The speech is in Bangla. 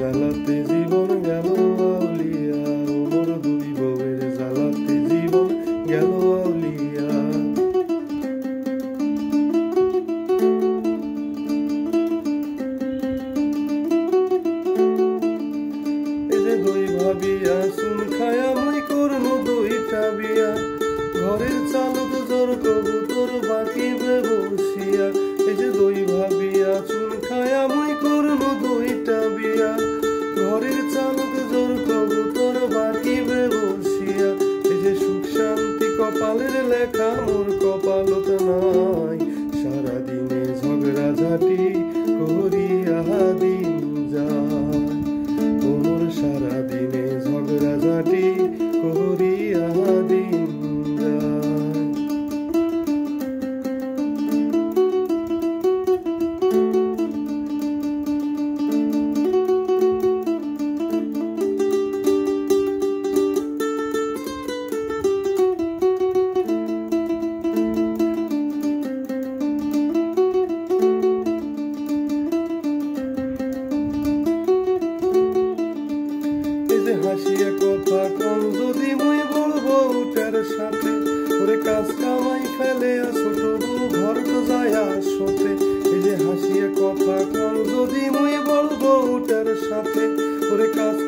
জ্বালাতে জীবন গেল আউলিয়া, মোর দুই বউয়ের জ্বালাতে জীবন গেল আউলিয়া। এই যে দুই ভাবিয়া চুন খায়া মই করনু দুইটা বিয়া, ঘরের চালত জোর কবুতর বাকি বসিয়া। এই যে দুই ভাবিয়া চুন খায়া মই করনু দুইটা বিয়া, ঘরের চালত জোর কবুতর বাকি বসিয়া। এই যে সুখ শান্তি কপালের লেখা মোর কপালত নাই, সারাদিনে ঝগড়া ঝাঁটি করিয়া দিন যায়। মোর সারাদিনে ঝগড়া ঝাঁটি করিয়া দিন যায়। হাসিয়া কথা কম যদি মই বলবো উটার সাথে, ওরে কাজ কামাই ফেলে ছোট বউ ঘর তো যায় আসতে। এই যে হাসিয়া কথা কম যদি মই বলবো উটার সাথে, ওরে কাজ